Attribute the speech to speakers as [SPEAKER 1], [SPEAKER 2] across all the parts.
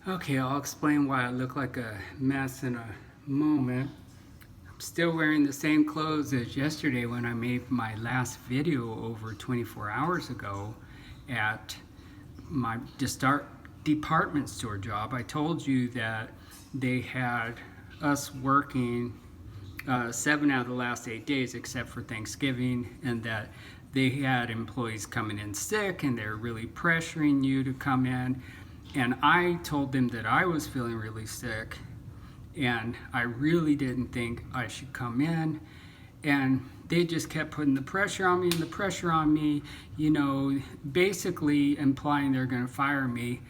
[SPEAKER 1] Okay, I'll explain why I look like a mess in a moment. I'm still wearing the same clothes as yesterday when I made my last video over 24 hours ago at my department store job. I told you that they had us working 7 out of the last 8 days except for Thanksgiving, and that they had employees coming in sick and they're really pressuring you to come in. And I told them that I was feeling really sick and I really didn't think I should come in. And they just kept putting the pressure on me and the pressure on me, basically implying they're going to fire me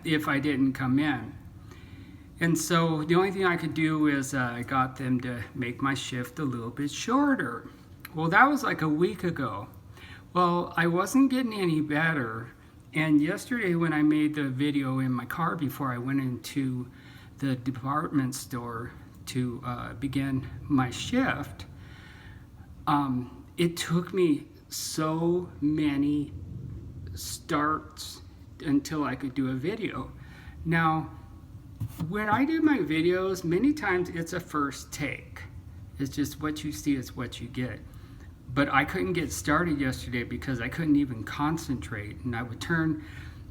[SPEAKER 1] if I didn't come in. And so the only thing I could do is I got them to make my shift a little bit shorter. Well, that was like a week ago. Well, I wasn't getting any better. And yesterday when I made the video in my car before I went into the department store to begin my shift, it took me so many starts until I could do a video. Now, when I do my videos, many times it's a first take. It's just what you see is what you get. But I couldn't get started yesterday because I couldn't even concentrate, and I would turn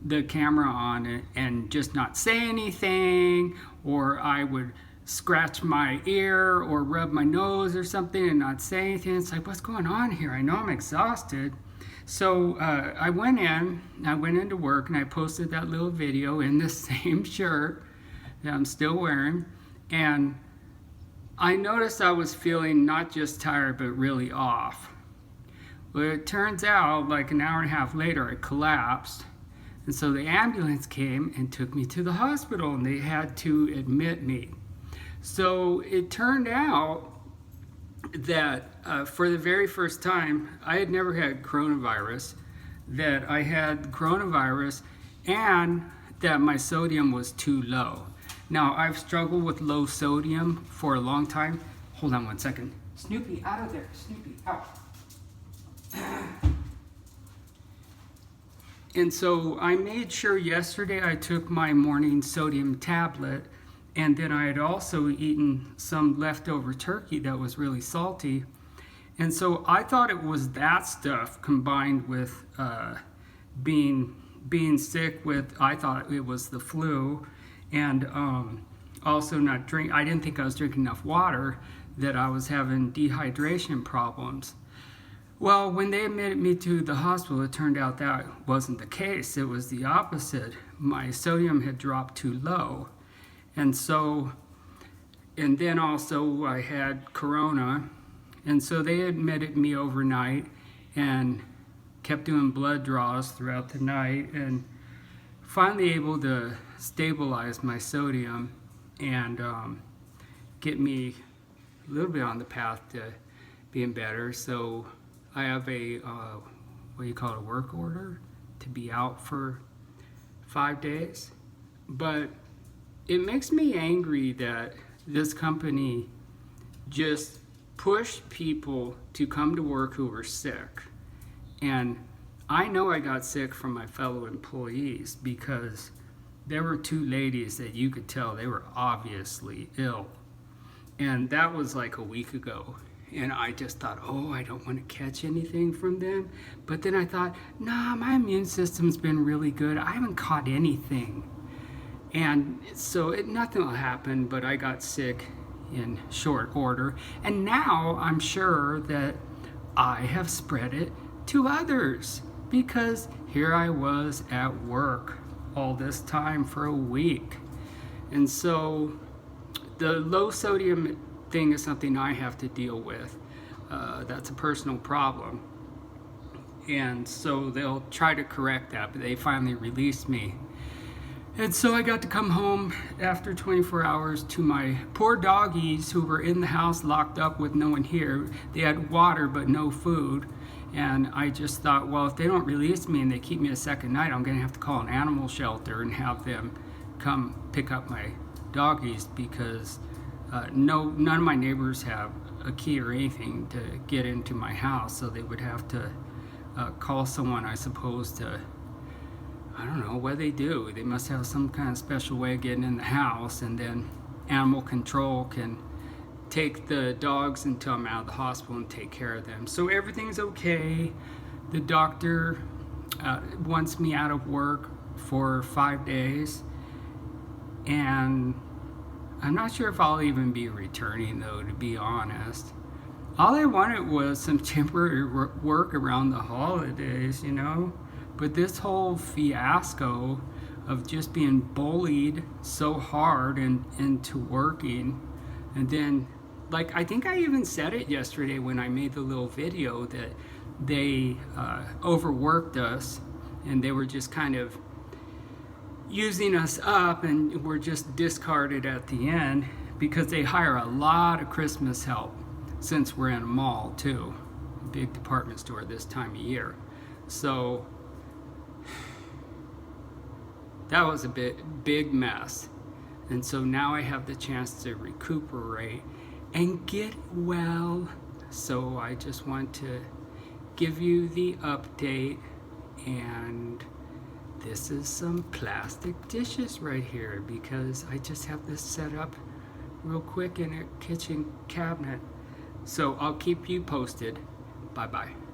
[SPEAKER 1] the camera on and just not say anything, or I would scratch my ear or rub my nose or something and not say anything. It's like, what's going on here? I know I'm exhausted. So I went into work and I posted that little video in the same shirt that I'm still wearing, and I noticed I was feeling not just tired but really off. Well, it turns out like an hour and a half later I collapsed, and so the ambulance came and took me to the hospital and they had to admit me. So it turned out that for the very first time, I had never had coronavirus, that I had coronavirus, and that my sodium was too low. Now, I've struggled with low sodium for a long time. Hold on one second. Snoopy, out of there. Snoopy, out. And so I made sure yesterday I took my morning sodium tablet, and then I had also eaten some leftover turkey that was really salty. And so I thought it was that stuff combined with being sick with, I thought it was the flu, and also not drink. I didn't think I was drinking enough water, that I was having dehydration problems. Well, when they admitted me to the hospital, it turned out that wasn't the case. It was the opposite. My sodium had dropped too low. And then also I had corona. And so they admitted me overnight and kept doing blood draws throughout the night, and finally able to stabilize my sodium and get me a little bit on the path to being better. So I have a work order to be out for 5 days. But it makes me angry that this company just pushed people to come to work who were sick. And I know I got sick from my fellow employees because there were two ladies that you could tell they were obviously ill. And that was like a week ago. And I just thought, oh, I don't want to catch anything from them. But then I thought, nah, my immune system's been really good. I haven't caught anything. And so nothing will happen, but I got sick in short order. And now I'm sure that I have spread it to others, because here I was at work all this time for a week. And so the low sodium thing is something I have to deal with. That's a personal problem. And so they'll try to correct that, but they finally released me. And so I got to come home after 24 hours to my poor doggies who were in the house locked up with no one here. They had water but no food. And I just thought, well, if they don't release me and they keep me a second night, I'm going to have to call an animal shelter and have them come pick up my doggies, because none of my neighbors have a key or anything to get into my house. So they would have to call someone, I suppose, to I don't know what they do. They must have some kind of special way of getting in the house, and then animal control can take the dogs until I'm out of the hospital and take care of them. So everything's okay. The doctor wants me out of work for 5 days, and I'm not sure if I'll even be returning, though, to be honest. All I wanted was some temporary work around the holidays, you know? But this whole fiasco of just being bullied so hard into working, and then, like, I think I even said it yesterday when I made the little video that they overworked us, and they were just kind of using us up, and we're just discarded at the end because they hire a lot of Christmas help, since we're in a mall too, a big department store this time of year. So that was a big mess. And so now I have the chance to recuperate and get well. So I just want to give you the update, and this is some plastic dishes right here because I just have this set up real quick in a kitchen cabinet. So I'll keep you posted. Bye-bye.